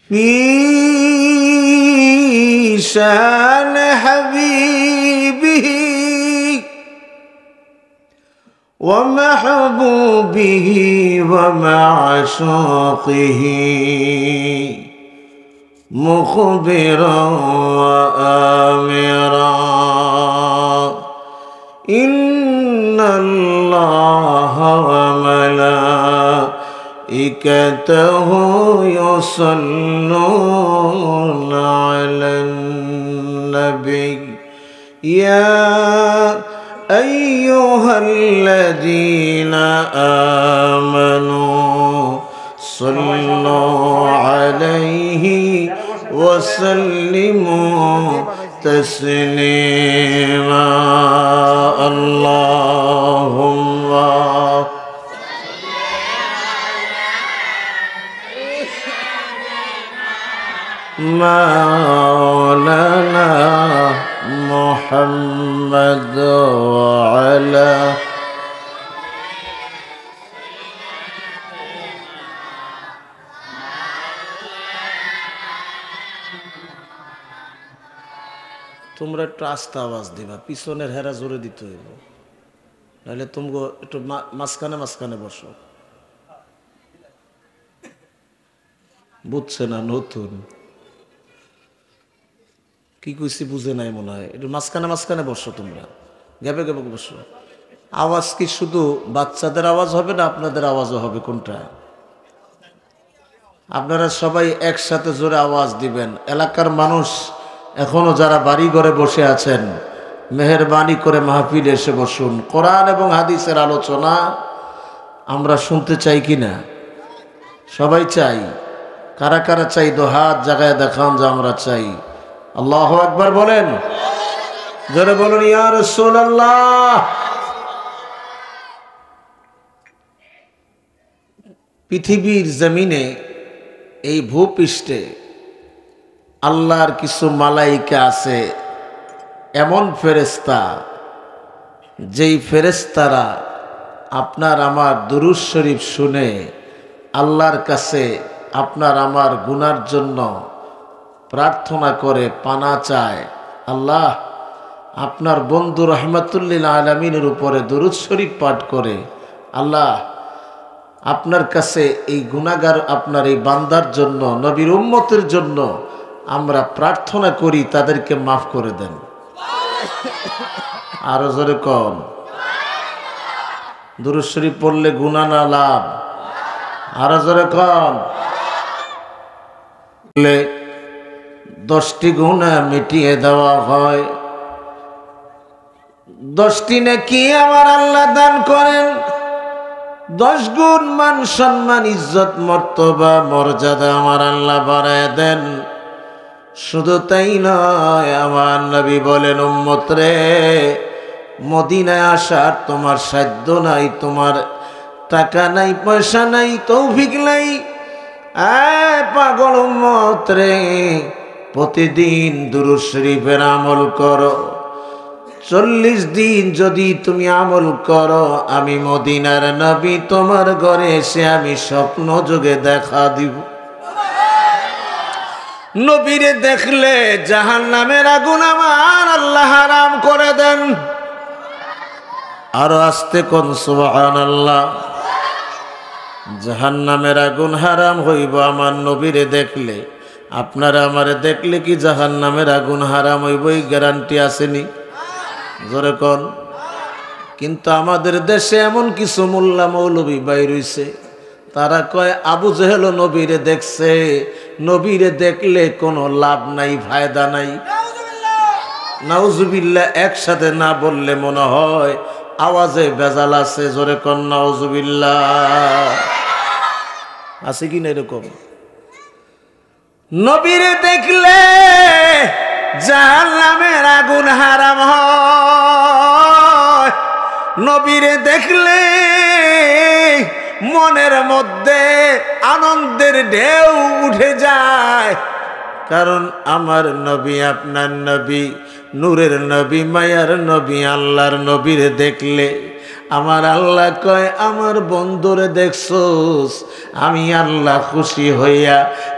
في شان حبيبه ومحبوبه ومعشوقه مخبرا وآمرا إن الله وملائكته يصلون على النبي يا أيها الذين آمنوا صلوا عليه وسلموا تسليما اللهم مولانا محمد وعلى তোমরা একটু আস্তে আওয়াজ দিবা, পিছনের হেরা জোরে দিতে হইব, নাহলে তোমরা একটু মাঝখানে মাঝখানে বসো। বুঝছে না, নতুন কি কইছি বুঝে নাই মনে হয়, একটু মাঝখানে মাঝখানে বসো, তোমরা গ্যাপে গ্যাপে বসো। আওয়াজ কি শুধু বাচ্চাদের আওয়াজ হবে না আপনাদের আওয়াজও হবে? কোনটা? আপনারা সবাই একসাথে জোরে আওয়াজ দিবেন। এলাকার মানুষ এখনো যারা বাড়ি ঘরে বসে আছেন, মেহেরবানি করে মাহফিলে এসে বসুন। কোরআন এবং হাদিসের আলোচনা আমরা শুনতে চাই কি না? সবাই চাই। কারা কারা চাই? দো হাত জায়গায় দেখান যে আমরা চাই। আল্লাহু আকবার বলেন, জোরে বলুন ইয়া রাসূলুল্লাহ। পৃথিবীর জমিনে, এই ভূপৃষ্ঠে আল্লাহর কিছু মালাইকা আছে, এমন ফেরেশতা, যেই ফেরেশতারা আপনার আমার দুরূদ শরীফ শুনে আল্লাহর কাছে আপনার আমার গুনার জন্য প্রার্থনা করে, পানা চায়। আল্লাহ আপনার বন্ধু রহমাতুল্লিল আলামিনের উপরে দুরূদ শরীফ পাঠ করে, আল্লাহ আপনার কাছে এই গুনাহগার আপনার এই বান্দার জন্য, নবীর উম্মতের জন্য আমরা প্রার্থনা করি, তাদেরকে মাফ করে দেন। আরো জোরে কন। দুরূদ শরীফ পড়লে গুনাহ না লাভ? আরো জোরে কন। 10টি গুনাহ মিটিয়ে দেওয়া হয়, 10টি নেকি আমার আল্লাহ দান করেন, 10 গুণ মান সম্মান ইজ্জত মর্তবা মর্যাদা আমার আল্লাহ বাড়ায় দেন। শুধু তাই নয়, আমার নবী বলেন, উম্মত রে, মদিনায় আসার তোমার সাধ্য নাই, তোমার টাকা নাই, পয়সা নাই, তৌফিক নাই, পাগল উম্মত রে, প্রতিদিন দুরূদ শরীফের আমল করো। 40 দিন যদি তুমি আমল করো, আমি মদিনার নবী তোমার ঘরে এসে আমি স্বপ্ন যোগে দেখা দিব। নবীরে দেখলে জাহান্নামের আগুন আমার আল্লাহ হারাম করে দেন। আরো আস্তে কোন সুবহানাল্লাহ। জাহান্নামের আগুন হারাম হইব আমার নবীরে দেখলে। আপনারা আমারে দেখলে কি জাহান্নামের আগুন হারাম হইব? এই গ্যারান্টি আসেনি? জোরে কোন। কিন্তু আমাদের দেশে এমন কিছু মোল্লা মৌলবী বাইর হইছে, তারা কয় আবু জেহেল নবীরে দেখছে, নবীরে দেখলে কোনো লাভ নাই, ফায়দা নাই। নাউজুবিল্লাহ একসাথে না বললে মনে হয় আওয়াজে ভেজাল আছে। জোরে কোন নাউজুবিল্লাহ। আছে কি না এরকম? নবীরে দেখলে জাহান্নামের আগুন হারাম হয়, নবীরে দেখলে মনের মধ্যে আনন্দের ঢেউ উঠে যায়। কারণ আমার নবী আপনার নবী, নূরের নবী, মায়ার নবী, আল্লাহর নবীরে দেখলে আমার আল্লাহ কয় আমার বন্ধুরে দেখছোস, আমি আল্লাহ খুশি হইয়া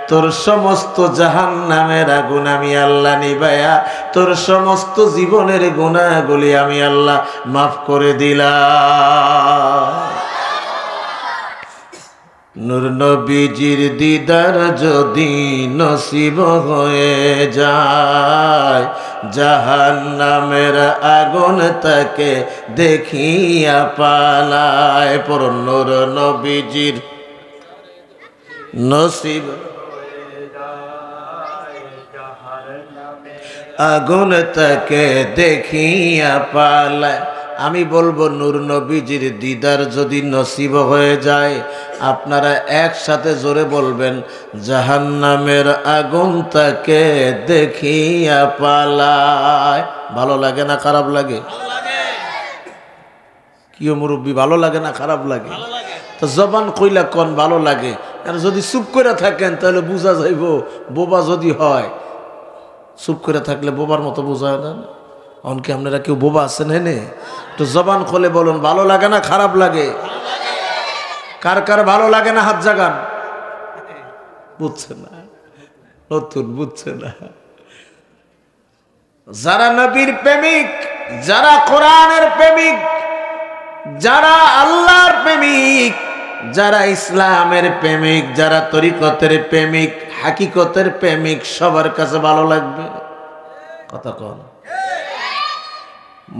তোর সমস্ত জাহান্নামের আগুন আমি আল্লাহ নিবায়া তোর সমস্ত জীবনের গুনাহগুলি আমি আল্লাহ মাফ করে দিলাম। নূর নবীজির দিদার যদি নসিব হয়ে যায়, জাহান্নামের আগুন তাকে দেখিয়া পালায়। পর নূর নবীজির নসিব আগুন তাকে দেখিয়া পালায়। আমি বলবো নূর নবীজির দিদার যদি নসিব হয়ে যায়, আপনারা একসাথে জোরে বলবেন জাহান্নামের আগুন তাকে দেখিয়া পালায়। ভালো লাগে না খারাপ লাগে? কি মুরব্বী, ভালো লাগে না খারাপ লাগে? তো জবান কইলা কোন ভালো লাগে। আর যদি চুপ করে থাকেন তাহলে বোঝা যাইব বোবা যদি হয়। চুপ করে থাকলে বোবার মতো বোঝা না। অনকে আপনারা কেউ বোবা আছেন হেনে? তো জবান খোলে বলুন ভালো লাগে না খারাপ লাগে? কার কার ভালো লাগে না হাত জাগান। বুঝছে না, নতুন বুঝছে না। যারা নবীর প্রেমিক, যারা কোরআনের প্রেমিক, যারা আল্লাহর প্রেমিক, যারা ইসলামের প্রেমিক, যারা তরিকতের প্রেমিক, হাকিকতের প্রেমিক, সবার কাছে ভালো লাগবে। কথা কন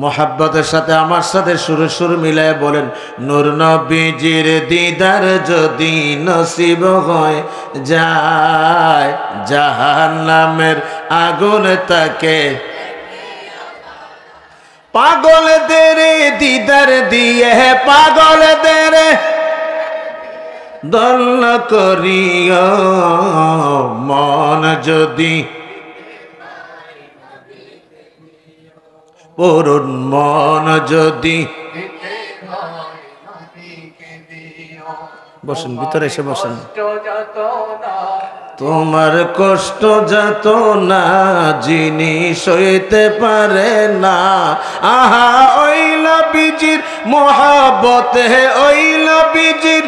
মোহাব্বতের সাথে আমার সাথে সুরে সুর মিলায় বলেন নূর নবীজির দিদার যদি নসিব হয়ে যায়, জাহান্নামের আগুন তাকে পাগলদের দিদার দিয়ে পাগলদের দল করিও মন যদি পূরণ মন যদি। বসেন ভিতরে এসে বসেন। তোমার কষ্ট যত না জিনিস হইতে পারে না, আহা ওই নবীজির মোহাব্বতে ওই নবীজির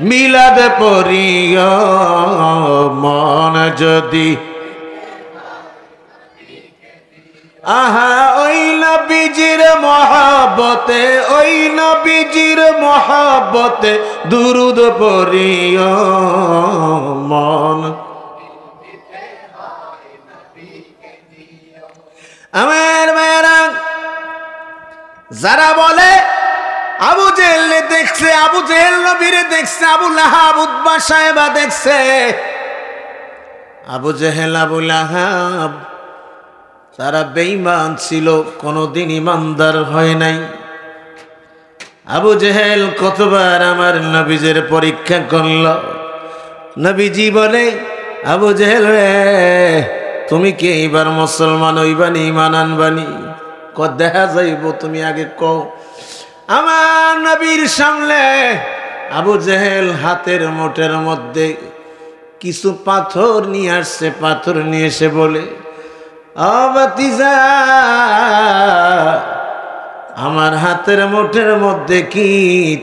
মিলাদ পড়িও মন যদি, আহা ওই নবীজির মহব্বতে ওই নবীজির মহব্বতে দুরুদ পড়িও মন। আমার মেয়েরা যারা বলে আবু জেহেল দেখছে, আবু জেহেল নবীরে দেখছে, আবু লাহাব উতবা সাহেবা দেখছে, আবু জেহেল আবু লাহাব তারা বেঈমান ছিল, কোনদিন ইমানদার হয় নাই। আবু জেহেল কতবার আমার নবীজের পরীক্ষা করল। নবীজি বলে আবু জেহেল রে তুমি কি এইবার মুসলমান হইবানি, ইমান আনবানি? দেখা যাইব, তুমি আগে কও। আমার নবীর সামনে আবু জেহেল হাতের মুঠের মধ্যে কিছু পাথর নিয়ে আসছে। পাথর নিয়ে এসে বলে ভাতিজা আমার হাতের মুঠের মধ্যে কি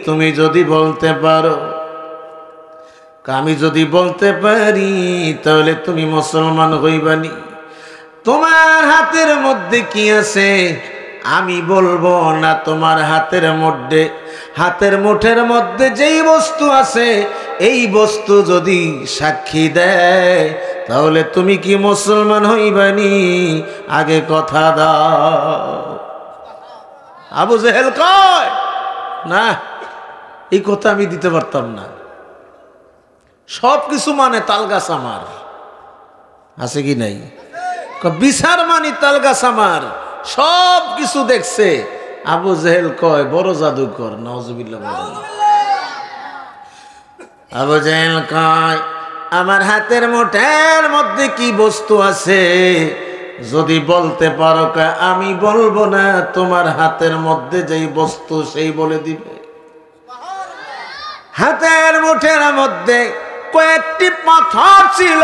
তুমি যদি বলতে পারো? আমি যদি বলতে পারি তাহলে তুমি মুসলমান হইবানি। তোমার হাতের মধ্যে কি আছে আমি বলবো না। তোমার হাতের মুঠের মধ্যে যেই বস্তু আছে এই বস্তু যদি সাক্ষী দেয় তাহলে তুমি কি মুসলমান হইবানি? আগে কথা দাও। আবু জেহেল কয় না, এই কথা আমি দিতে পারতাম না। সব কিছু মানে তালগাছ আমার আছে কি নাই? বিচার মানি তালগাছ আমার, সব কিছু দেখছে। আবু জেহেল কয় বড় জাদুকর, নাউজুবিল্লাহ বলেন। আবু জেহেল কয় আমার হাতের মুঠের মধ্যে কি বস্তু আছে যদি বলতে পারো? আমি বলবো না, তোমার হাতের মধ্যে যেই বস্তু সেই বলে দিবে। হাতের মুঠের মধ্যে কয়েকটি পাথর ছিল,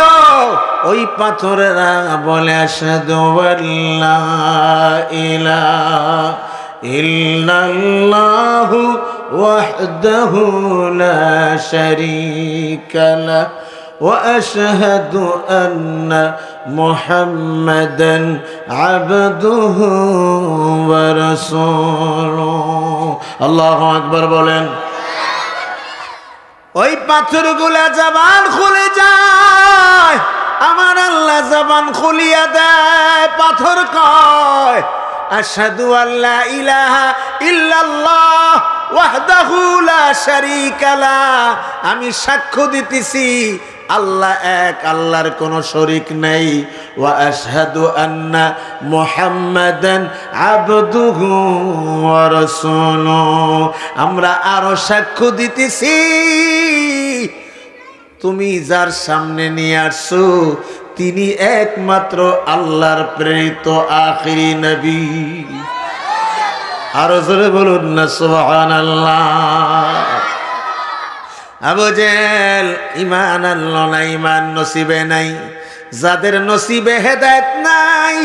ওই পাথরেরা বলে আশহাদু আল্লা ইলাহা ইল্লাল্লাহু ওয়াহদাহু লা শারীকা লাহু ওয়া আশহাদু আন্না মুহাম্মাদান আবদুহু ওয়া রাসূলুহু। আল্লাহু আকবার বলেন। ওই পাথরগুলা জবান খুলে যায়, আমার আল্লাহ জবান খুলিয়া দেয়। পাথর কয় আশহাদু আল্লা ইলাহা ইল্লাল্লাহ ওয়াহদাহু লা শারীকা লাহু, আমি সাক্ষ্য দিতেছি আল্লাহ এক, আল্লাহর কোনো শরীক নেই। ওয়া আশহাদু আন্না মুহাম্মাদান আবদুহু ওয়া রাসূলুহু, আমরা আরো সাক্ষ্য দিতেছি তুমি যার সামনে নিয়ে আসছো তিনি একমাত্র আল্লাহর প্রেরিত আখিরি নবী। আরো জোরে বলুন না সুবহানাল্লাহ। আবু জেহেল ঈমান আনলো না, ঈমান নসিবে নাই। যাদের নসিবে হেদায়েত নাই,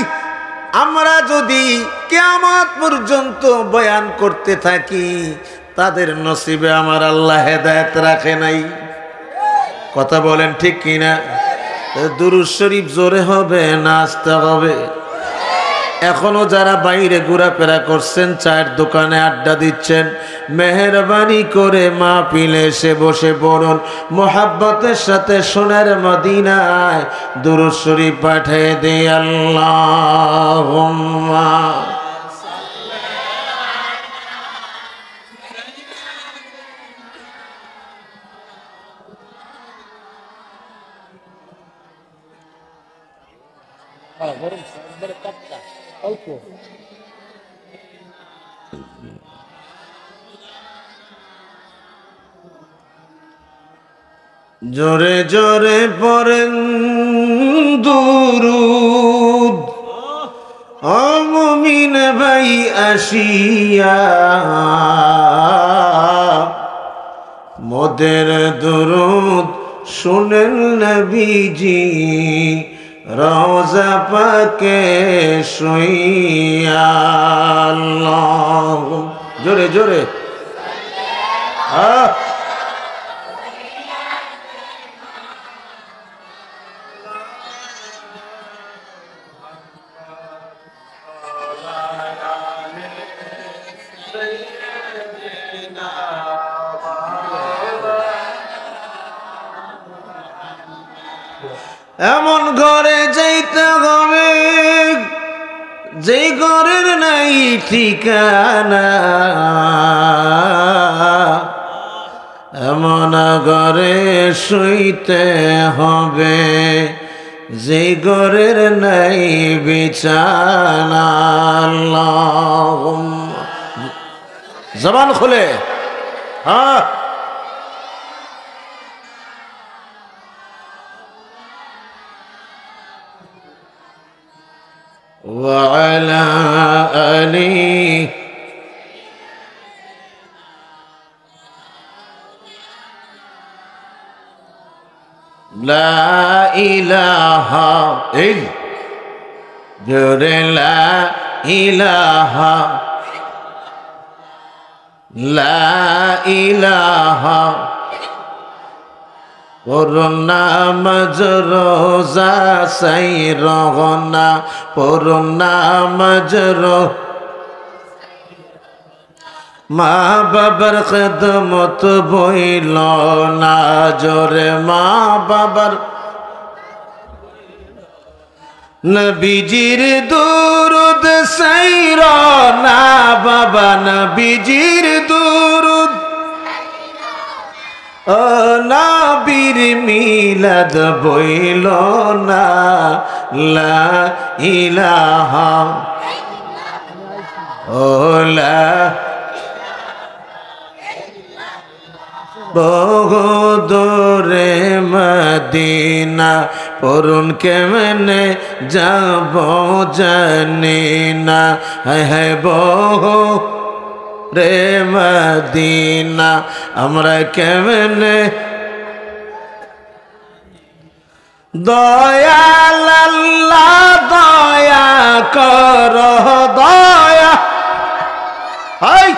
আমরা যদি কিয়ামত পর্যন্ত বয়ান করতে থাকি তাদের নসিবে আমার আল্লাহ হেদায়েত রাখে নাই। কথা বলেন ঠিক কিনা? দুরূদ শরীফ জোরে হবে না আস্তে হবে? এখনো যারা বাইরে ঘোরাফেরা করছেন, চায়ের দোকানে আড্ডা দিচ্ছেন, মেহেরবানি করে মাহফিলে এসে বসে পড়ুন, মোহাব্বতের সাথে সোনার মদিনায় দুরূদ শরীফ পাঠিয়ে দেই। আল্লাহুম্মা জোরে জোরে পড়েন দুরূদ ও মুমিন ভাই আসিয়া, মোদের দুরূদ শুনেন নবীজি রওজা পাকে শুইয়া। আল্লাহ জোরে জোরে এমন ঘরে যাইতে হবে যে ঘরের নাই ঠিকানা, এমন ঘরে শুইতে হবে যে ঘরের নাই বিছানা। আল্লাহুম্মা জবান খুলে হ্যাঁ وعلى آله لا إله إلا لا إله لا إله পূর্ণা মজরোজা সাই রহনা পূর্ণা মজরো মা বাবার খিদমত বইল না জোরে মা বাবার নবীজির দুরুদ সাইর না বাবা নবীজির দুরুদ ও নবীর মিলাদ বইল না লা ইলাহা ও লা বহুদূরে মদিনা পরুন কেমনে যাব জানি না হে বহু রে মদিনা আমরা কেমনে দয়াল আল্লাহ দয়া কর দয়া হাই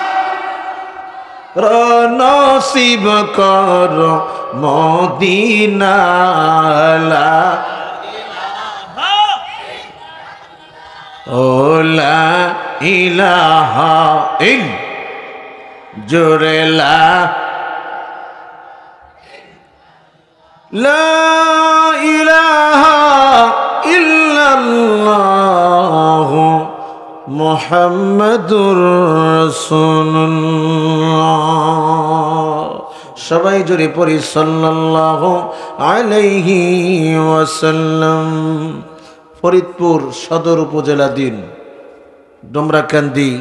নসিব কর মদিনা লা ওলা ইলাহা ইল জোরেলা লা ইলাহা ইল্লাল্লাহ মুহাম্মাদুর রাসূলুল্লাহ। সবাই জোরে পড়ি সাল্লাল্লাহু আলাইহি ওয়াসাল্লাম। ফরিদপুর সদর উপজেলাধীন ডোমরাকান্দি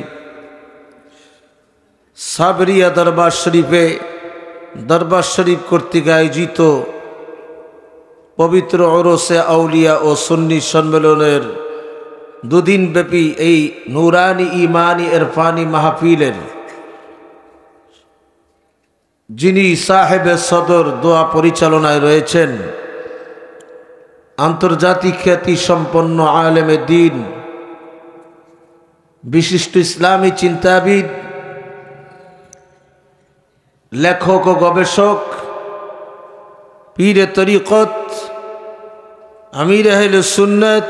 সাবরিয়া দরবার শরীফে দরবার শরীফ কর্তৃক আয়োজিত পবিত্র ওরসে আউলিয়া ও সুন্নি সম্মেলনের দুদিন ব্যাপী এই নুরানি ইমানি ইরফানি মাহফিলের যিনি সাহেবে সদর দোয়া পরিচালনায় রয়েছেন আন্তর্জাতিক খ্যাতি সম্পন্ন আলেমে দ্বীন বিশিষ্ট ইসলামী চিন্তাবিদ লেখক ও গবেষক পীরে তরিকত আমির আহলে সুন্নাত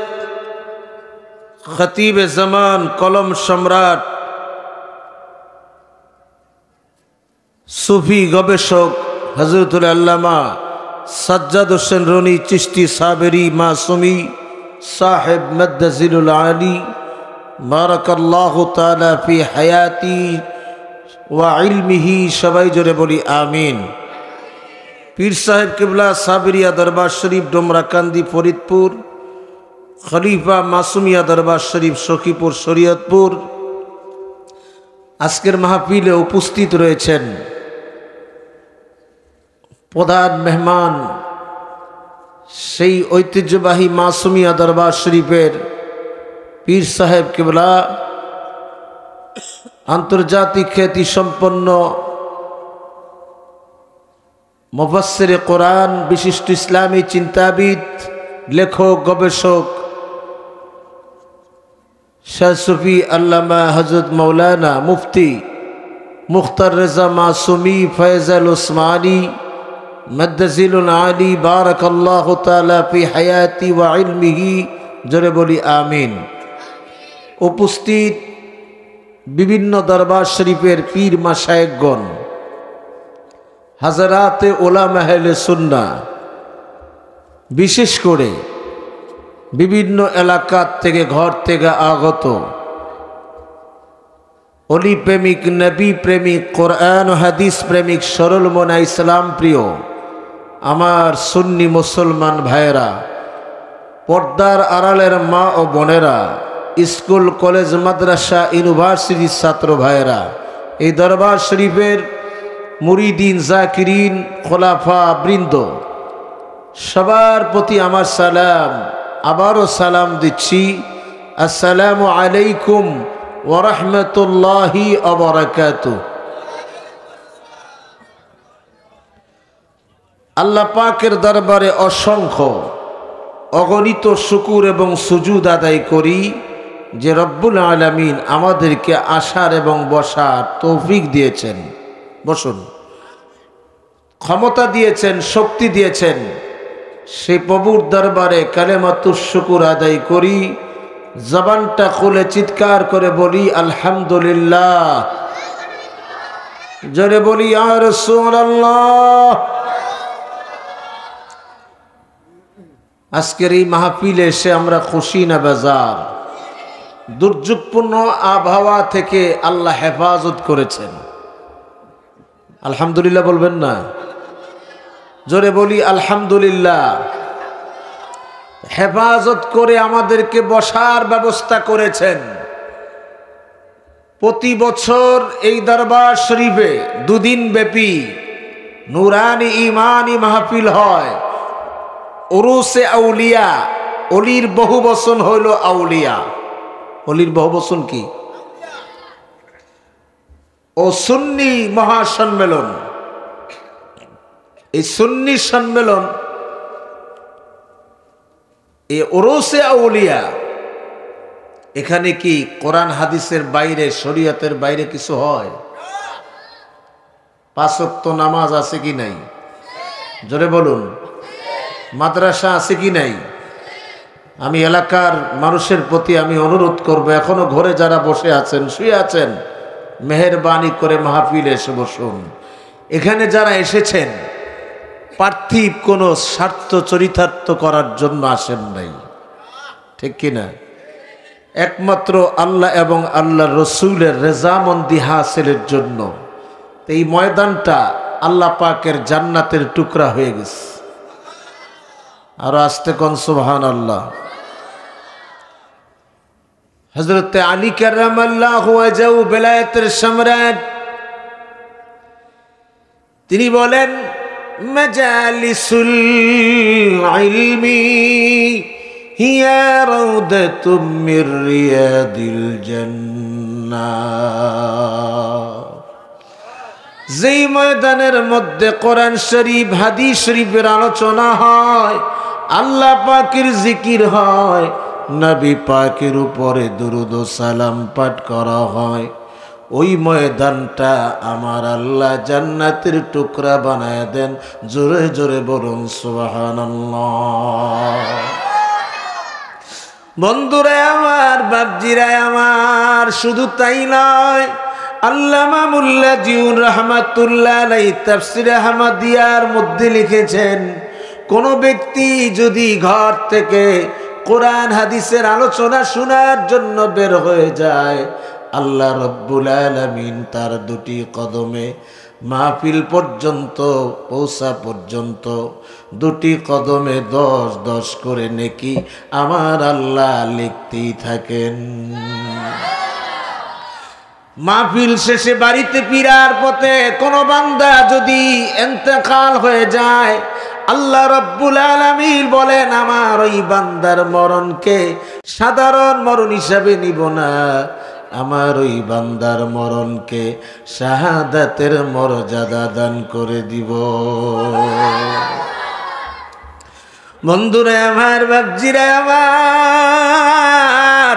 খতিবে জামান কলম সম্রাট সুফি গবেষক হযরতুল আল্লামা সাজ্জাদ হোসেন রনি চিশতি সাবেরি মাসুমি সাহেব মদ্দাজিলুল আলী বারাকাল্লাহু তাআলা ফি হায়াতি ওয়া ইলমিহি। সবাই জোরে বলি আমিন। পীর সাহেব কিবলা সাবেরিয়া দরবার শরীফ ডোমরাকান্দি ফরিদপুর, খলিফা মাসুমিয়া দরবার শরীফ সখীপুর শরীয়তপুর। আজকের মাহফিলে উপস্থিত রয়েছেন প্রধান মেহমান সেই ঐতিহ্যবাহী মাসুমিয়া দরবার শরীফের পীর সাহেব কিবলা আন্তর্জাতিক খ্যাতি সম্পন্ন মুফাসসিরে কোরআন বিশিষ্ট ইসলামী চিন্তাবিদ লেখক গবেষক শাহ সুফি আল্লামা হযরত মাওলানা মুফতি মুখতার রেজা মাসুমি ফয়জাল উসমানী মদ্দাজিলুল আলী বারাকাল্লাহু তাআলা ফি হায়াতি ওয়া ইলমিহি। জোরে বলি আমিন। উপস্থিত বিভিন্ন দরবার শরীফের পীর মাশায়েখগণ, হাজারাতে উলামা আহলে সুন্নাহ, বিশেষ করে বিভিন্ন এলাকা থেকে ঘর থেকে আগত অলি প্রেমিক, নবী প্রেমিক, কোরআন ও হাদিস প্রেমিক, সরল মনা ইসলাম প্রিয় আমার সুন্নি মুসলমান ভাইয়েরা, পর্দার আড়ালের মা ও বোনেরা, স্কুল কলেজ মাদ্রাসা ইউনিভার্সিটির ছাত্র ভাইয়েরা, এই দরবার শরীফের মুরিদিন জাকিরিন খোলাফা বৃন্দ, সবার প্রতি আমার সালাম। আবারও সালাম দিচ্ছি, আসসালামু আলাইকুম ওয়া রাহমাতুল্লাহি ওয়া বারাকাতুহু। আল্লাহ পাকের দরবারে অসংখ্য অগণিত শুকুর এবং সুজুদ আদায় করি যে রব্বুল আলামিন আমাদেরকে আসার এবং বসার তৌফিক দিয়েছেন। বসুন। ক্ষমতা দিয়েছেন, শক্তি দিয়েছেন, সেই প্রভুর দরবারে কালেমাতুশ শুকুর আদায় করি। জবানটা খুলে চিৎকার করে বলি আলহামদুলিল্লাহ। জোরে বলি ইয়া রাসূলুল্লাহ। আজকের এই মাহফিলে এসে আমরা খুশি না বেজার? দুর্যোগপূর্ণ আবহাওয়া থেকে আল্লাহ হেফাজত করেছেন। আলহামদুলিল্লাহ বলবেন না? জোরে বলি আলহামদুলিল্লাহ। হেফাজত করে আমাদেরকে বসার ব্যবস্থা করেছেন। প্রতি বছর এই দরবার শরীফে দুদিন ব্যাপী নুরানি ইমানি মাহফিল হয়। উরুসে আউলিয়া, অলির বহু বচন হইল আউলিয়া। অলির বহু বচন কি? ও সুন্নি এই ওরসে আউলিয়া, এখানে কি কোরআন হাদিসের বাইরে, শরীয়তের বাইরে কিছু হয়? 5 ওয়াক্ত নামাজ আছে কি নাই? জোরে বলুন। মাদ্রাসা আছে কি নাই? আমি এলাকার মানুষের প্রতি আমি অনুরোধ করব, এখনো ঘরে যারা বসে আছেন, শুয়ে আছেন, মেহেরবানি করে মাহফিলে এসে বসুন। এখানে যারা এসেছেন পার্থিব কোনো স্বার্থ চরিতার্থ করার জন্য আসেন নাই, ঠিক কিনা? একমাত্র আল্লাহ এবং আল্লাহ রসুলের রেজামন্দি হাসিলের জন্য। এই ময়দানটা আল্লাহ পাকের জান্নাতের টুকরা হয়ে গেছে। আর আস্তে কোন সুবহানাল্লাহ। হযরত আলী কাররামাল্লাহু ওয়াজহু বেলায়েতের সম্রাট, তিনি বলেন মাজালিসুল ইলমি হিয়া রাউদাতুম মির রিয়াদিল জান্নাহ। যেই ময়দানের মধ্যে কোরআন শরীফ, হাদিস শরীফের আলোচনা হয়, আল্লাহ পাকের জিকির হয়, নবী পাকের উপরে দুরূদ ও সালাম পাঠ করা হয়, ওই ময়দানটা আমার আল্লাহ জান্নাতের টুকরা বানায় দেন। জোরে জোরে বলুন সুবহানাল্লাহ। বন্ধুরা আমার, বাপজিরা আমার, শুধু তাই নয়, আল্লামা মুল্লা জিউর রহমাতুল্লাহ আলাইহি তাফসীরে আহমদিয়ার মধ্যে লিখেছেন, কোন ব্যক্তি যদি ঘর থেকে কোরআন হাদিসের আলোচনা শোনার জন্য বের হয়ে যায়, আল্লাহ রব্বুল আলামিন তার দুটি কদমে মাহফিল পর্যন্ত পৌঁছা পর্যন্ত দুটি কদমে 10 করে নেকি আমার আল্লাহ লিখতেই থাকেন। মাহফিল শেষে বাড়িতে ফিরার পথে কোন বান্দা যদি ইন্তেকাল হয়ে যায়, আল্লাহ রব্বুল আলামিন বলেন, আমার ওই বান্দার মরণকে সাধারণ মরণ হিসাবে নিব না, আমার ওই বান্দার মরণকে শাহাদাতের মর্যাদা দান করে দিব। বন্ধুরা আমার, বাপজিরা আমার,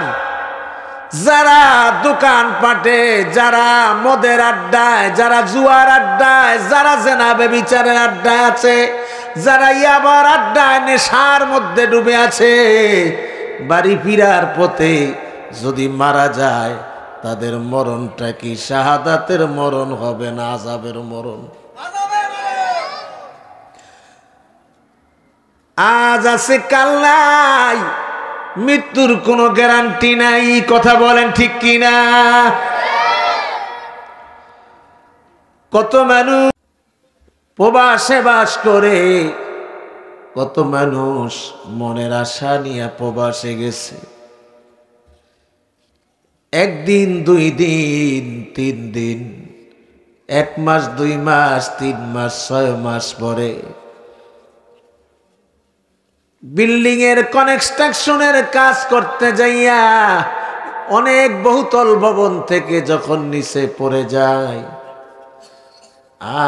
যারা দোকান পাটে, যারা মদের আড্ডায়, যারা জুয়ার আড্ডায়, যারা জেনা ব্যভিচারের আড্ডায় আছে, যারা ইয়াবার আড্ডায় নেশার মধ্যে ডুবে আছে, বাড়ি ফিরার পথে যদি মারা যায়, তাদের মরণটা কি শাহাদাতের মরণ হবে না আযাবের মরণ? আজ আছে কাল নাই, মৃত্যুর কোনো গ্যারান্টি নাই। কথা বলেন ঠিক কিনা? কত মানুষ প্রবাসে বাস করে, কত মানুষ মনের আশা নিয়ে প্রবাসে গেছে, 1 দিন 2 দিন 3 দিন, 1 মাস 2 মাস 3 মাস 6 মাস পরে বিল্ডিং এর কনস্ট্রাকশনের কাজ করতে যাইয়া অনেক বহুতল ভবন থেকে যখন নিচে পড়ে যায়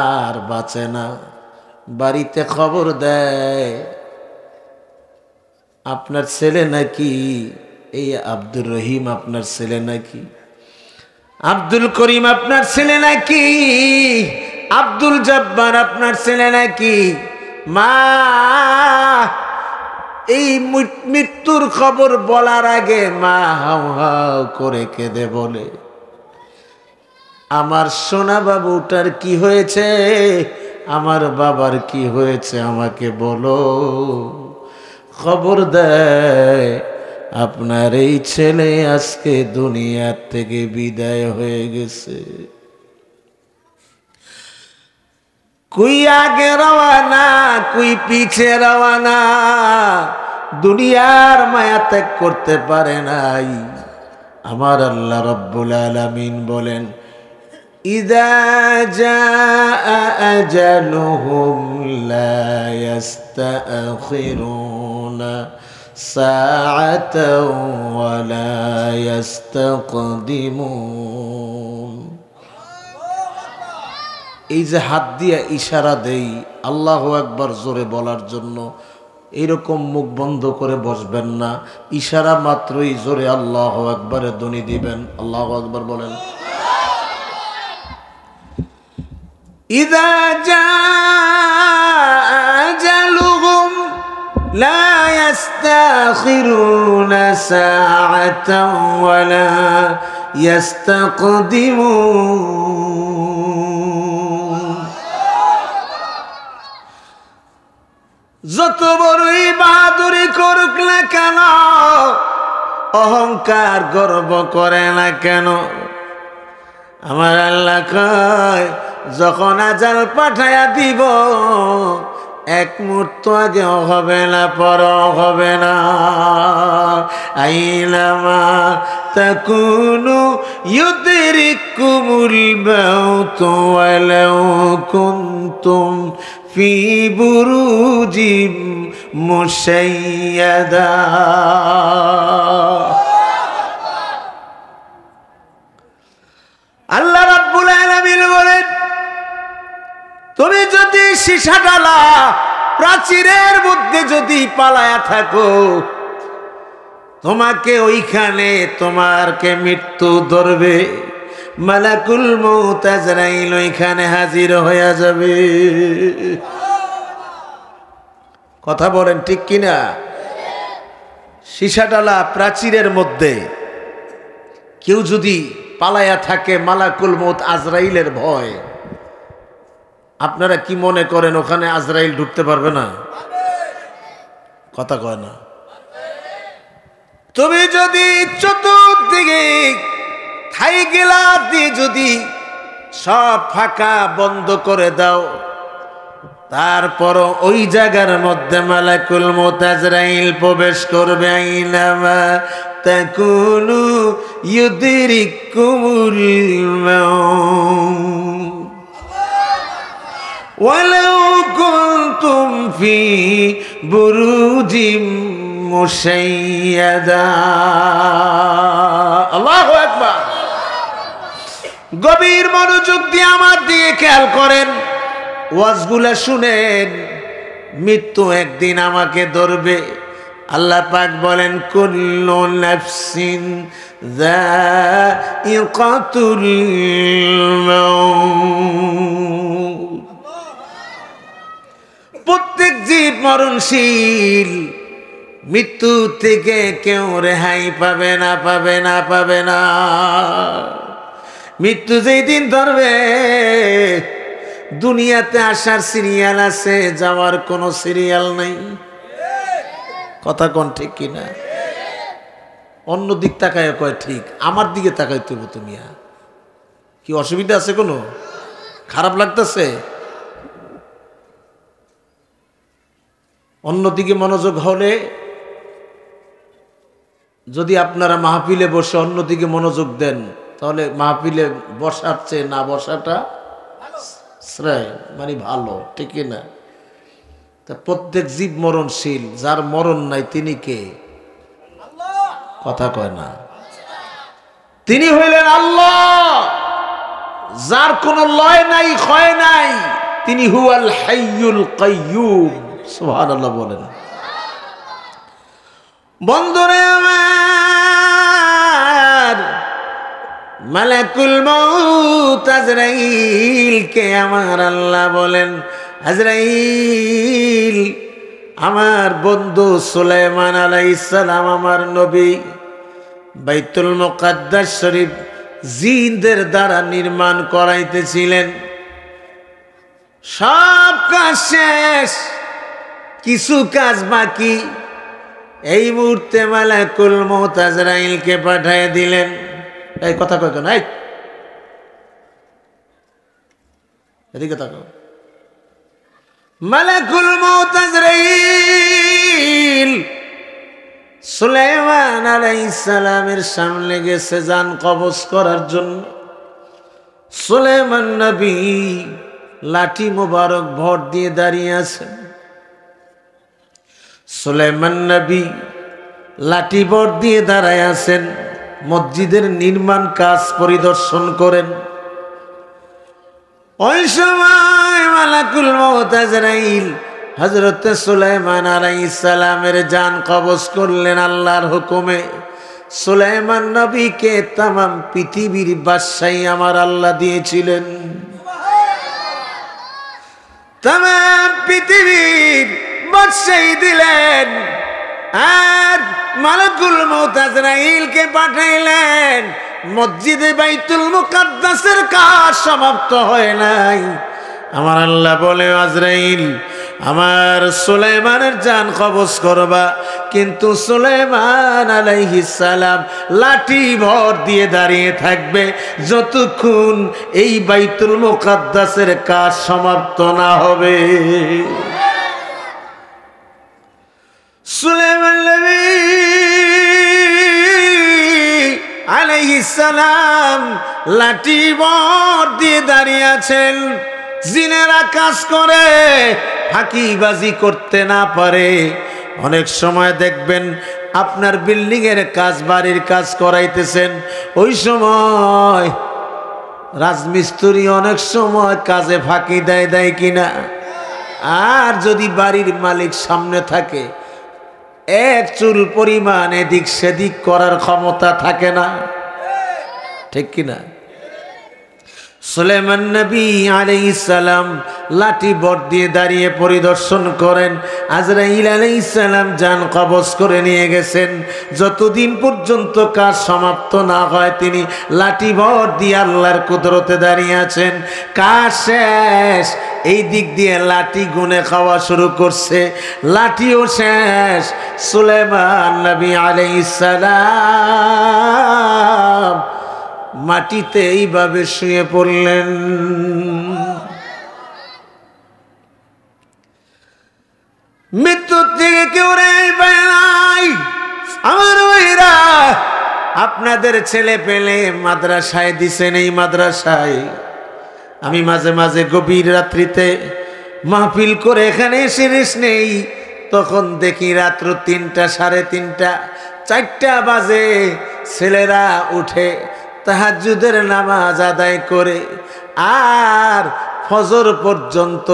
আর বাঁচে না, বাড়িতে খবর দেয়, আপনার ছেলে নাকি, এই আব্দুর রহিম আপনার ছেলে নাকি, আব্দুল করিম আপনার ছেলে নাকি, আব্দুল জব্বার আপনার ছেলে নাকি। মা এই মৃত্যুর খবর বলার আগে মা হাউ হাউ করে কেঁদে বলে, আমার সোনা বাবুটার কি হয়েছে, আমার বাবার কি হয়েছে, আমাকে বলো। খবর দেয়, আপনার এই ছেলে আজকে দুনিয়ার থেকে বিদায় হয়ে গেছে। কুই আগে রওয়ানা, কুই পিছে রওয়ানা, দুনিয়ার মায়া ত্যাগ করতে পারে নাই। আমার আল্লাহ রব্বুল আলামিন বলেন, ইযা জাআ আজালুহুম লা ইস্তাখিরুনা সাআতাও ওয়া লা ইস্তাকদিমুন। এই যে হাত দিয়ে ইশারা দেই আল্লাহু আকবার জোরে বলার জন্য, এইরকম মুখ বন্ধ করে বসবেন না, ইশারা মাত্রই জোরে আল্লাহু আকবারে ধ্বনি দিবেন। আল্লাহু আকবার বলেন। ইযা জাআ আজালুহুম লা ইস্তাখিরুনা সাআতান ওয়া লা ইস্তাকদিমুন। যত বড়ই বাহাদুরি করুক না কেন, অহংকার গর্ব করে না কেন, আমার আল্লাহ কয় যখন আজাল পাঠায়া দিব এক মুহূর্ত আগেও হবে না, পরও হবে না। আইনামা তাকুনু ইউদরিকুমুল মাউতু ওয়ালাউ কুনতুম ফি বুরুজিম মুশাইয়াদা। আল্লাহ রাব্বুল আলামিন বলেন, তুমি যদি সীসা ডালা প্রাচীরের মধ্যে যদি পালায়া থাকো, তোমাকে ওইখানে তোমারকে মৃত্যু ধরবে, মালাকুল মউত আজরাইল ওইখানে হাজির হয়ে যাবে। কথা বলেন ঠিক কিনা? সীসা ডালা প্রাচীরের মধ্যে কেউ যদি পালায়া থাকে মালাকুল মউত আজরাইলের ভয়, আপনারা কি মনে করেন ওখানে আজরাইল ঢুকতে পারবে না? কথা কয় না। তুমি যদি চতুর্দিকে থাই গেলা দিয়ে যদি সব ফাঁকা বন্ধ করে দাও, তারপরও ওই জায়গার মধ্যে মালাকুল মউত আজরাইল প্রবেশ করবে। আইনামা তাকুনু ইউদরিকুমুল মাউত ওয়ালাউ কুনতুম ফি বুরুজিম মুশাইয়াদা। আল্লাহু আকবার। গভীর মনোযোগ দিয়ে আমার দিকে খেয়াল করেন, ওয়াজগুলা শুনেন। মৃত্যু একদিন আমাকে ধরবে। আল্লাহ পাক বলেন, কুল্লু নাফসিন যায়িকাতুল মাউত। প্রত্যেক জীব মরণশীল, মৃত্যু থেকে কেউ রেহাই পাবে না, পাবে না, পাবে না। মৃত্যু যেই দিন ধরবে, দুনিয়াতে আসার সিরিয়াল আছে, যাওয়ার কোনো সিরিয়াল নাই। কথা কোন ঠিক কিনা? অন্য দিক তাকায় কয় ঠিক, আমার দিকে তাকাই তবু। তুমি কি অসুবিধা আছে? কোনো খারাপ লাগতেছে? অন্যদিকে মনোযোগ হলে, যদি আপনারা মাহফিলে বসে অন্যদিকে মনোযোগ দেন, তাহলে মাহফিলে বসার চেয়ে না বসাটা শ্রেয়, মানে ভালো, ঠিক না? তা প্রত্যেক জীব মরণশীল, যার মরণ নাই তিনি কে? কথা কয় না। তিনি হইলেন আল্লাহ, যার কোনো লয় নাই, ক্ষয় নাই। তিনি হুয়াল হাইয়ুল কাইয়্যুম। সুবহানাল্লাহ বলেন। বন্ধুরে আমার, মালাকুল মউত আজরাইলকে আমার আল্লাহ বলেন, আজরাইল, আমার বন্ধু সুলাইমান আলাইহিস সালাম, আমার নবী, বাইতুল মুকাদ্দাস শরীফ জিনদের দ্বারা নির্মাণ করাইতেছিলেন। সব কাজ শেষ, কিছু কাজ বাকি। এই মুহূর্তে মালাকুল মউত আজরাইলকে পাঠিয়ে দিলেন। এই কথা কয় কেন? এদিকে তাকাও। মালাকুল মউত আজরাইল সুলাইমান আলাইহিস সালামের সামনে গেছে জান কবজ করার জন্য। সুলাইমান নবী লাঠি মোবারক ভর দিয়ে দাঁড়িয়ে আছেন। সুলাইমান নবী লাঠি ভর দিয়ে দাঁড়ায় আছেন, মসজিদের নির্মাণ কাজ পরিদর্শন করেন। ওই সময় মালাকুল মউত আজরাইল হযরতে সুলাইমান আলাইহিস সালামের জান কবজ করলেন আল্লাহর হুকুমে। সুলাইমান নবীকে तमाम পৃথিবীর বাদশাহী আমার আল্লাহ দিয়েছিলেন। तमाम পৃথিবীর বাদশাহী দিলেন। আর মালাকুল মউত আজরাইলকে পাঠাইলেন। মসজিদে বাইতুল মুকাদ্দাসের কাজ সমাপ্ত হয় নাই। আমার আল্লাহ বলে, আজরাইল আমার সুলাইমানের জান কবজ করবা, কিন্তু সুলাইমান আলাইহিস সালাম লাঠি ভর দিয়ে দাঁড়িয়ে থাকবে যতক্ষণ এই বাইতুল মুকাদ্দাসের কাজ সমাপ্ত না হবে। সুলাইমান নবী আলাইহিস সালাম লাঠি ভর দিয়ে দাঁড়িয়ে আছেন। জিনেরা কাজ করে, ফাঁকিবাজি করতে না পারে। অনেক সময় দেখবেন আপনার বিল্ডিং এর কাজ, বাড়ির কাজ করাইতেছেন, ওই সময় রাজমিস্ত্রি অনেক সময় কাজে ফাঁকি দেয় কিনা? আর যদি বাড়ির মালিক সামনে থাকে, এক চুল পরিমাণ এদিক সেদিক করার ক্ষমতা থাকে না, ঠিক কিনা? সুলাইমান নবী আলাইহিস সালাম লাঠি বট দিয়ে দাঁড়িয়ে পরিদর্শন করেন। আজরাইল আলাইহিস সালাম জান কবজ করে নিয়ে গেছেন। যতদিন পর্যন্ত কাজ সমাপ্ত না হয় তিনি লাঠি বট দিয়ে আল্লাহর কুদরতে দাঁড়িয়ে আছেন। কাজ শেষ, এই দিক দিয়ে লাঠি গুনে খাওয়া শুরু করছে, লাঠিও শেষ। সুলাইমান নবী আলাইহিস সালাম মাটিতে এইভাবে শুয়ে পড়লেন। মৃত্যু থেকে কেউ রেহাই পায় নাই। আমার ভাইরা, আপনাদের ছেলে পেলে মাদ্রাসায় দিছেন, এই মাদ্রাসায় আমি মাঝে মাঝে গভীর রাত্রিতে মাহফিল করে এখানে এসে রেস্ট নেই। তখন দেখি রাত্র 3টা, 3:30, 4টা বাজে ছেলেরা উঠে তাহাজ্জুদের নামাজ আদায় করে আর ফজর পর্যন্ত,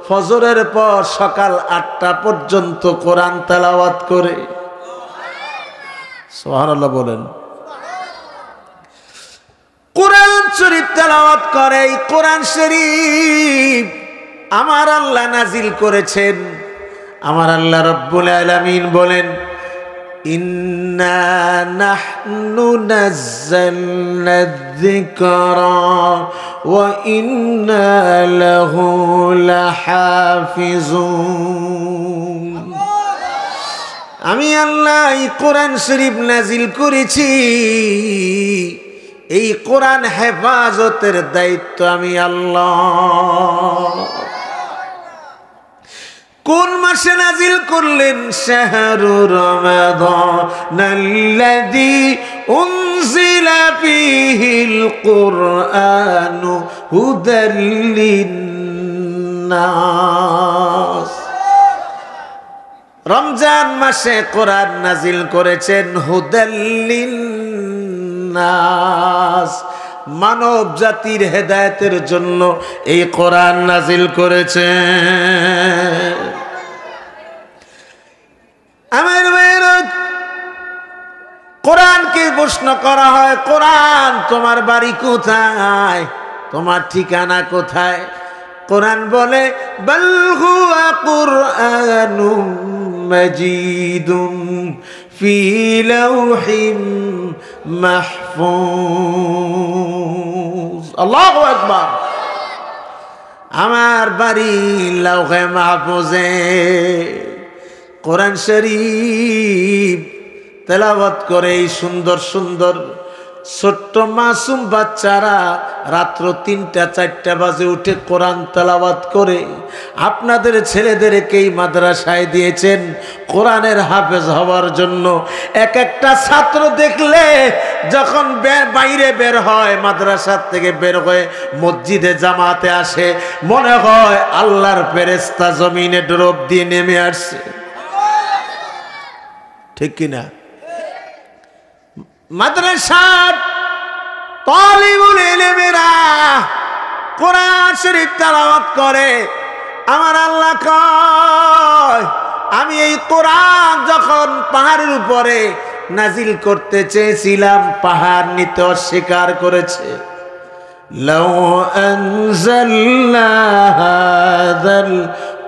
ফজরের পর সকাল 8টা পর্যন্ত কোরআন তেলাওয়াত করে। সুবহানাল্লাহ বলেন। কোরআন শরীফ তেলাওয়াত করে। এই কোরআন শরীফ আমার আল্লাহ নাজিল করেছেন। আমার আল্লাহ রব্বুল আলামিন বলেন, ইন্না নাহনু নাযালনা যিকরা ওয়া ইন্না লাহু লাহাফিজুন। আমি আল্লাহ এই কোরআন শরীফ নাজিল করেছি, এই কোরআন হেফাজতের দায়িত্ব আমি আল্লাহ। কোন মাসে নাজিল করলেন? শাহরু রমাদানাল্লাযী উনজিলা ফীহিল কুরআনু হুদাল লিন্নাস। রমজান মাসে কোরআন নাজিল করেছেন হুদাল লিন্নাস, মানব জাতির হেদায়েতের জন্য এই কোরআন নাজিল করেছেন। আমার ভাইরা, কোরআনকে প্রশ্ন করা হয়, কোরআন তোমার বাড়ি কোথায়, তোমার ঠিকানা কোথায়? কোরআন বলে, বাল হুয়া কুরআনুম মাজিদুন ফি লাউহিম মাহফুজ। আল্লাহু আকবার। আমার বাড়ি লাউহে মাহফুজে। কোরআন শরীফ তেলাওয়াত করে এই সুন্দর সুন্দর ছোট্ট মাসুম বাচ্চারা রাত্র 3টা 4টা বাজে উঠে কোরআন তেলাওয়াত করে। আপনাদের ছেলেদেরকে এই মাদ্রাসায় দিয়েছেন কোরআনের হাফেজ হওয়ার জন্য। এক একটা ছাত্র দেখলে যখন বাইরে বের হয়, মাদ্রাসার থেকে বের হয়ে মসজিদে জামাতে আসে, মনে হয় আল্লাহর ফেরেশতা জমিনে ড্রপ দিয়ে নেমে আসছে, ঠিক কিনা? মাদ্রাসার তালিবুল ইলমেরা কোরআন শরীফ তেলাওয়াত করে আমার আল্লাহ কয় আমি এই কোরআন যখন পাহাড়ের উপরে নাজিল করতে চেয়েছিলাম পাহাড় নিতে অস্বীকার করেছে। লাউ আনজালনা হাযাল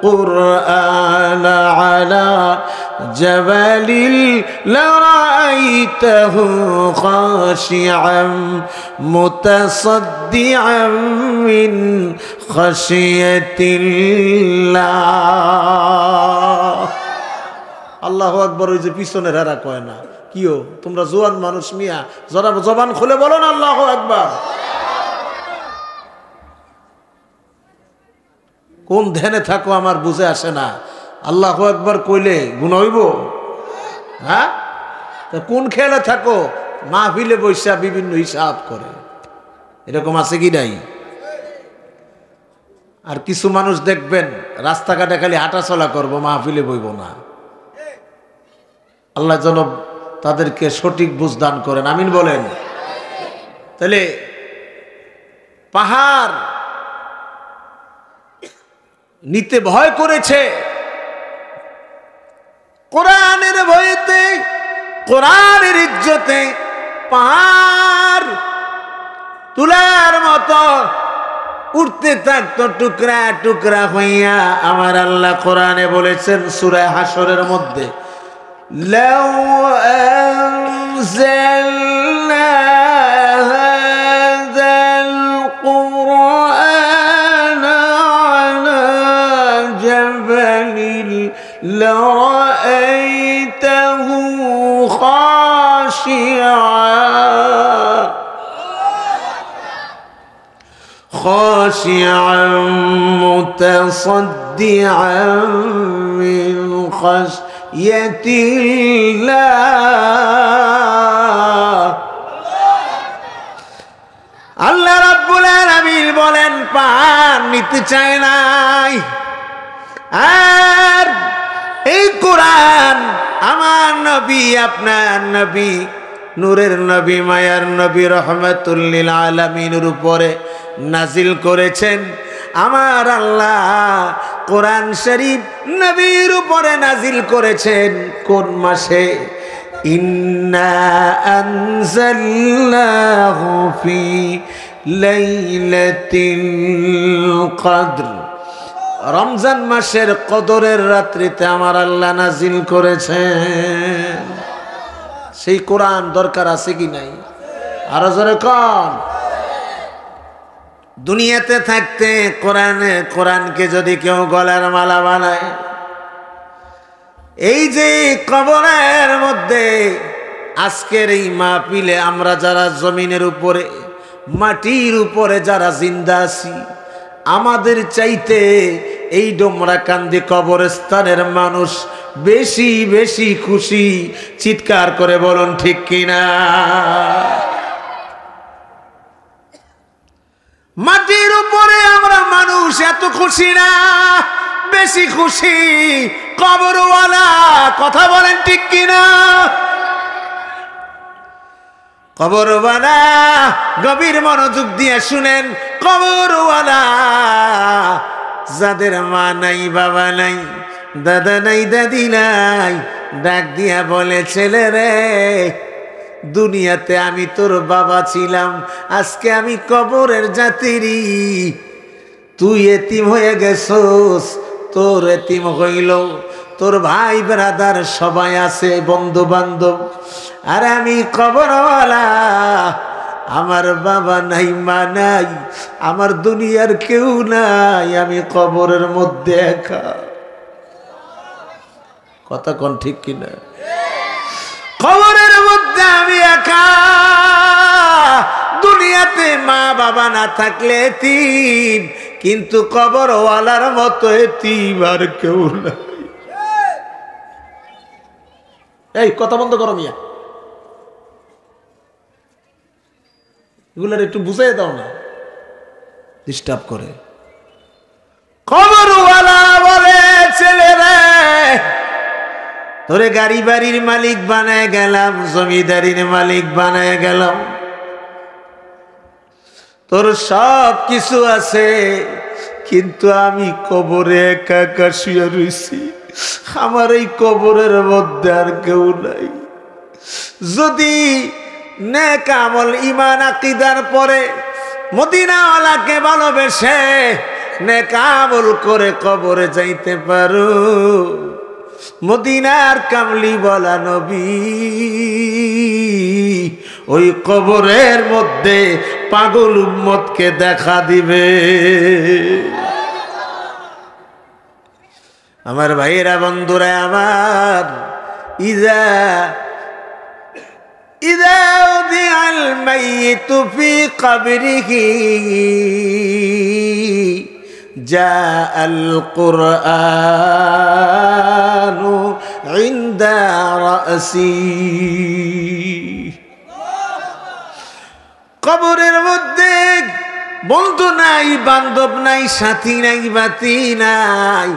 কুরআনা আলা জাবালিল লারাআইতাহু খাশিআম মুতাসাদ্দিআম মিন খাশিয়াতিল্লাহ। আল্লাহু আকবার। ওই যে পিছনের হারা কয় না কিও, তোমরা জোয়ান মানুষ মিয়া, যারা জবান খুলে বলো না আল্লাহু আকবার। কোন ধ্যানে থাকো আমার বুঝে আসে না। আল্লাহু আকবার কইলে গুনাহ হইব? হ্যাঁ, কোন খেয়ালে থাকো? মাহফিলে বৈশা বিভিন্ন হিসাব করে, এরকম আছে কি নাই? আর কিছু মানুষ দেখবেন রাস্তাঘাটে খালি হাঁটাচলা করবো, মাহফিলে বইব না। আল্লাহ যেন তাদেরকে সঠিক বুঝ দান করেন, আমিন বলেন। তাহলে পাহাড় নিতে ভয় করেছে, কোরআনের ভয়েতে, কোরআনের ইজ্জতে পাহাড় তুলার মতো উঠতে থাকতো টুকরা টুকরা হইয়া। আমার আল্লাহ কোরআনে বলেছেন সূরা হাশরের মধ্যে, লাউ আনজালনা হাযাল কুরআনা আলা জাবালিল লারাআইতাহু خاشعا متصدعا من خشية الله। আল্লাহ রাব্বুল আলামিন বলেন পাহাড় নিতে চায় নাই। আর এই কোরআন আমার নবী, আপনার নবী, নূরের নবী, মায়ার নবী, রহমাতুল লিল আলামিনের উপরে নাজিল করেছেন। আমার আল্লাহ কোরআন শরীফ নবীর উপরে নাজিল করেছেন কোন মাসে? ইন্না আনজালনাহু ফি লাইলাতিল কদর। রমজান মাসের কদরের রাত্রিতে আমার আল্লাহ নাজিল করেছেন। সেই কোরআন দরকার আছে কি নাই? আরো জোরে কোন। দুনিয়াতে থাকতে কোরআনকে যদি কেউ গলার মালা বানায়, এই যে কবরের মধ্যে আজকের এই মাহফিলে আমরা যারা জমিনের উপরে, মাটির উপরে যারা জিন্দা আছি, আমাদের চাইতে এই ডোমরাকান্দি কবরস্থানের মানুষ বেশি বেশি খুশি। চিৎকার করে বলুন ঠিক কিনা? মাটির উপরে আমরা মানুষ এত খুশি না, বেশি খুশি কবরওয়ালা। কথা বলেন ঠিক কিনা? কবরওয়ালা, গভীর মনোযোগ দিয়ে শুনেন, কবরওয়ালা যাদের মা নাই, বাবা নাই, দাদা নাই, দাদি নাই, ডাক দিয়া বলে ছেলে রে, দুনিয়াতে আমি তোর বাবা ছিলাম, আজকে আমি কবরের যাত্রী, তুই এতিম হয়ে গেছস, তোর এতিম হইল, তোর ভাই ব্রাদার সবাই আছে, বন্ধু বান্ধব, আর আমি কবরওয়ালা, আমার বাবা নাই, মা নাই, আমার দুনিয়ার কেউ নাই, আমি কবরের মধ্যে একা। কথা কোন ঠিক কিনা? কবরের মধ্যে আমি একা। দুনিয়াতে মা বাবা না থাকলে এতিম, কিন্তু কবরওয়ালার মতো এতিম আর কেউ নাই। এই কথা বন্ধ করো মিয়া, এগুলার একটু বুঝাই দাও না, ডিস্টার্ব করে। কবরওয়ালা বলে ছেলে রে, তোরে গাড়ি বাড়ির মালিক বানায় গেলাম, জমিদারির মালিক বানায় গেলাম, তোর সব কিছু আছে, কিন্তু আমি কবরে একা একা শুয়ে রইছি, আমার এই কবরের মধ্যে আর কেউ নাই। যদি নেক আমল ঈমান আকীদার পরে মদিনাওয়ালাকে ভালোবেসে নেক আমল করে কবরে যাইতে পারো, মদিনার কামলি বলা নবী ওই কবরের মধ্যে পাগল উম্মতকে দেখা দিবে। আমার ভাইয়েরা, বন্ধুরা আমার, ইজা উদিআল মাইয়িতু ফি কবরিহি জাআল কুরআনু ইনদা রাসি। কবরের মধ্যে বন্ধু নাই, বান্ধব নাই, সাথী নাই, বাতি নাই।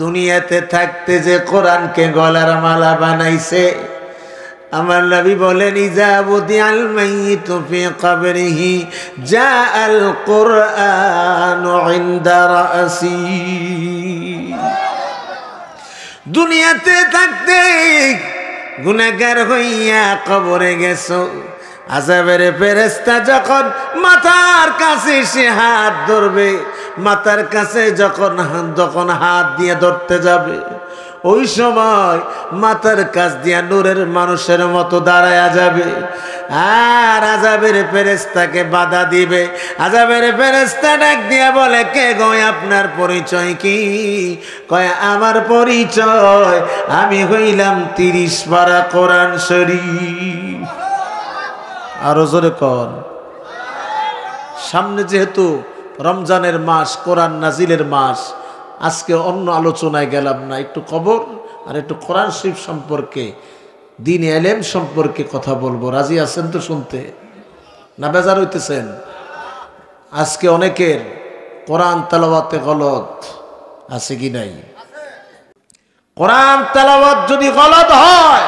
দুনিয়াতে থাকতে যে কোরআনকে গলার মালা বানাইছে, আমার নবী বলেন ইজা বুদিআল মাইয়িতু ফি কবরিহি জাআল কুরআনু ইনদা রাসি। দুনিয়াতে থাকতে গুনাহগার হইয়া কবরে গেছো, আযাবের ফেরেশতা যখন মাথার কাছে সে হাত ধরবে, মাথার কাছে যখন হাত দিয়ে ধরতে যাবে, ওই সময় মাথার কাছ দিয়া নূরের মানুষের মতো দাঁড়ায়া যাবে, আর আযাবের ফেরেশতাকে বাধা দিবে। আযাবের ফেরেশতা ডাক দিয়া বলে, কে গো, আপনার পরিচয় কি? কয়, আমার পরিচয় আমি হইলাম 30 পারা কোরআন শরীফ। আরো জোরে কর। সামনে যেহেতু রমজানের মাস, কোরআন নাজিলের মাস, আজকে অন্য আলোচনায় গেলাম না, একটু কবর আর একটু কোরআন শরীফ সম্পর্কে, দ্বীন ইলম সম্পর্কে কথা বলবো। রাজি আছেন তো শুনতে, না বেজার হইতেছেন? আজকে অনেকের কোরআন তেলাওয়াতে গলত আছে কি নাই? কোরআন তেলাওয়াত যদি গলত হয়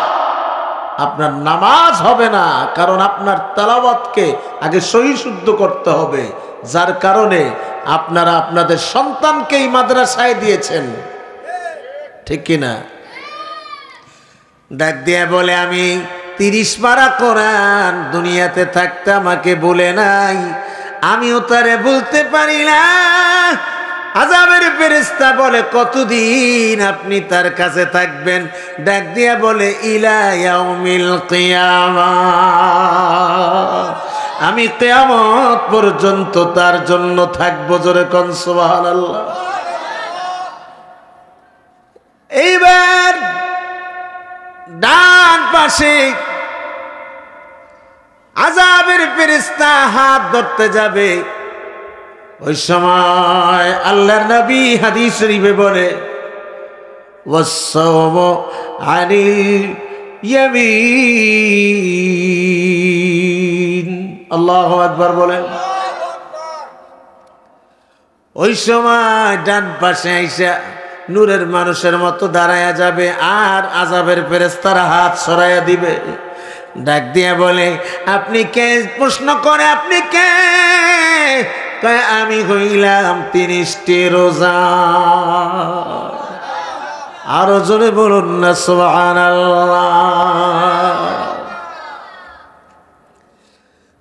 আপনার নামাজ হবে না, কারণ আপনার তেলাওয়াতকে আগে সহি শুদ্ধ করতে হবে, যার কারণে আপনারা আপনাদের সন্তানকেই মাদ্রাসায় দিয়েছেন, ঠিক কিনা? ডাক দিয়ে বলে, আমি 30 পারা কোরআন দুনিয়াতে থাকতে আমাকে বলে নাই, আমিও তারে বলতে পারি না। আযাবের ফেরেশতা বলে, কতদিন আপনি তার কাছে থাকবেন? ডাক দিয়া বলে, ইলা ইয়াউমিল কিয়ামাহ, আমি কিয়ামত পর্যন্ত তার জন্য থাকবো। জোরে কোন সুবহানাল্লাহ। এইবার ডান পাশে আযাবের ফেরেশতা হাত ধরতে যাবে, ওই সময় আল্লাহর নবী হাদিস শরীফে বলে, ওয়াসসাওমু আনিল ইয়ামিন। আল্লাহু আকবার বলেন। ওই সময় ডান পাশে আইসা নূরের মানুষের মতো দাঁড়ায়া যাবে, আর আযাবের ফেরেশতারা হাত সরাইয়া দিবে। ডাক দিয়া বলে, আপনি কে? প্রশ্ন করে, আপনি কে? কয়, আমি হইলাম 30টি রোজা। আরো জোরে বলুন না সুবহানাল্লাহ।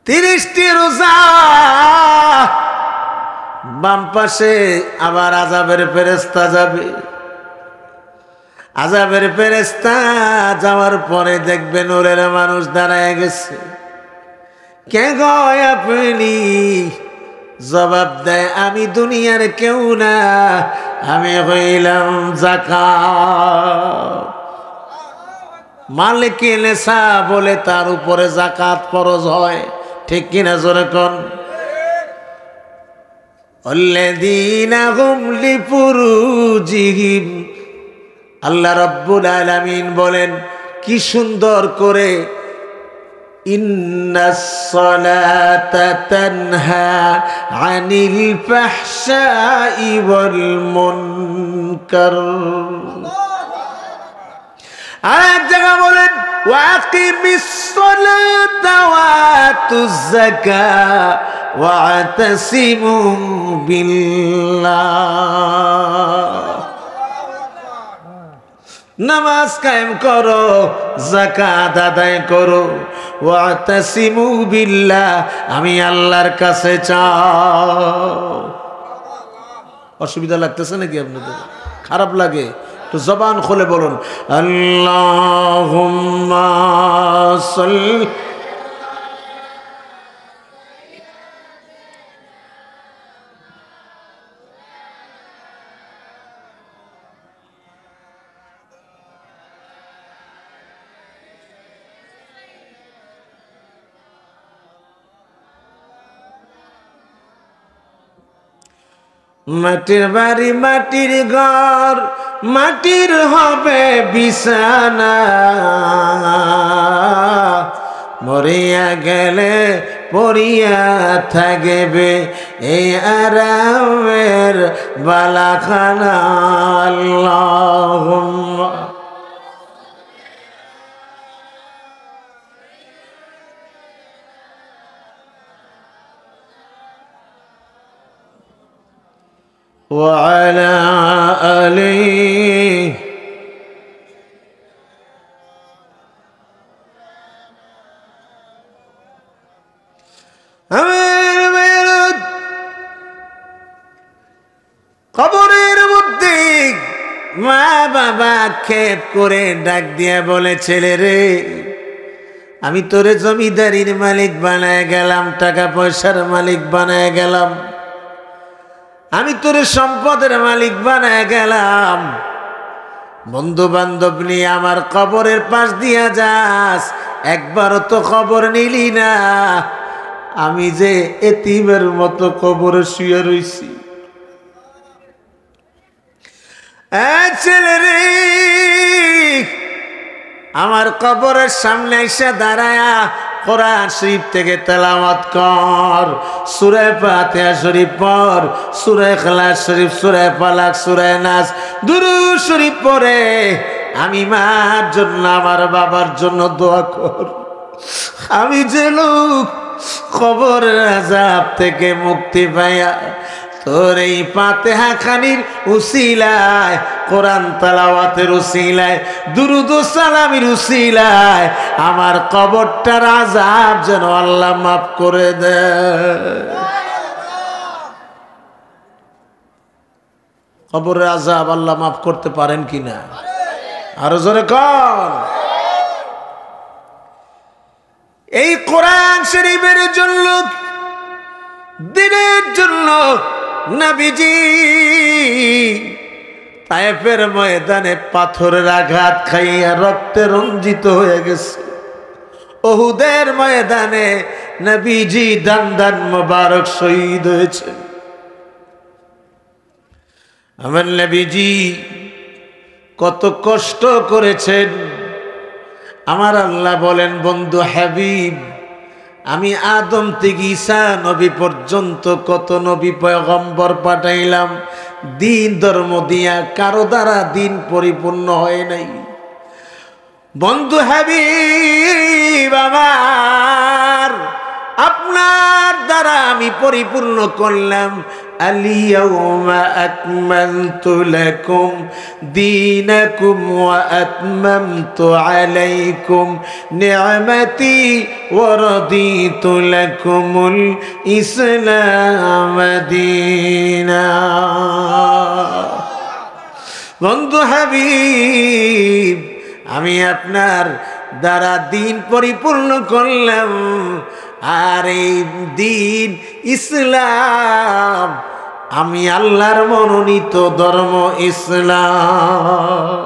30টি রোজা। বাম পাশে আবার আযাবের ফেরেশতা যাবে। আযাবের ফেরেশতা যাওয়ার পরে দেখবে নূরের মানুষ দাঁড়ায় গেছে। কে গো আপনি? জবাব দেয়, আমি দুনিয়ার কেউ না, আমি হইলাম যাকাত। মালিক নেশা বলে তার উপরে যাকাত ফরজ হয়, ঠিক কিনা? জোরে কোন। আল্লাযীনা হুম লিফুরুজিহিম, আল্লাহ রাব্বুল আলামিন বলেন কি সুন্দর করে, ইন্নাস সালাতা তানহা আনিল ফাহশাই ওয়াল মুনকার। আর জায়গা বলেন, ওয়াকিমিস সালাতা ওয়া আতুজ যাকাত ওয়াতাসিমু বিল্লাহ। নামাজ কায়েম করো, যাকাত আদায় করো, ওয়াতাসিমু বিল্লাহ, আমি আল্লাহর কাছে চাও। অসুবিধা লাগতেছে নাকি আপনাদের? খারাপ লাগে? তো জবান খুলে বলুন আল্লাহুম্মা সাল্লি। মাটির বাড়ি মাটির ঘর, মাটির হবে বিছানা, মরিয়া গেলে পড়িয়া থাকবে এই আরামের বালাখানা। আল্লাহুম্মা وعلى آله কবরের মধ্যে মা বাবা খেপ করে ডাক দিয়া বলে, ছেলে রে, আমি তোরে জমিদারির মালিক বানায় গেলাম, টাকা পয়সার মালিক বানায় গেলাম, আমি তোর সম্পদের মালিক বানায় গেলাম, বন্ধু বান্ধব নিয়ে আমার কবরের পাশ দিয়া যাস, একবারও তো খবর নিলি না আমি যে এতিমের মতো কবরে শুয়ে রইছি। ছেলে রে, আমার কবরের সামনে এসে দাঁড়ায়া কোরআন শরীফ থেকে তেলাওয়াত কর, সূরা ফাতিহা শরীফ পড়, সূরা ইখলাস শরীফ, সূরা ফালাক, সূরা নাস, দুরূদ শরীফ পড়ে আমি মার জন্য, আমার বাবার জন্য দোয়া কর। আমি যে লোক কবরের আযাব থেকে মুক্তি পাইয়া তোর এই ফাতিহা খানির উসিলায়, কোরআন তেলাওয়াতের উসিলায়, দুরূদ ও সালামের উসিলায় আমার কবরটার আযাব যেন আল্লাহ মাফ করে দেয়। কবরের আযাব আল্লাহ মাফ করতে পারেন কিনা? আরো জোরে কর। এই কোরআন শরীফের জন্য, দিনের জন্য নবীজি তায়েফের ময়দানে পাথরের আঘাত খাইয়া রক্তে রঞ্জিত হয়ে গেছে। উহুদের ময়দানে নবীজি দান দান মোবারক শহীদ হয়েছে। আমার নবীজি কত কষ্ট করেছেন। আমার আল্লাহ বলেন, বন্ধু হাবিব, আমি আদম থেকে ঈসা নবী পর্যন্ত কত নবী পয়গম্বর পাঠাইলাম, দিন ধর্ম দিয়া কারো দ্বারা দিন পরিপূর্ণ হয় নাই। বন্ধু হাবিব আমার, আপনার দ্বারা আমি পরিপূর্ণ করলাম। আলিয়াউমা আকমালতু লাকুম দীনাকুম ওয়া আতমামতু আলাইকুম নি'মাতি ওয়া রাদিতু লাকুমুল ইসলাম দীনা। বন্ধু হাবিব, আমি আপনার দ্বারা দিন পরিপূর্ণ করলাম, আর এই দিন ইসলাম, আমি আল্লাহর মনোনীত ধর্ম ইসলাম।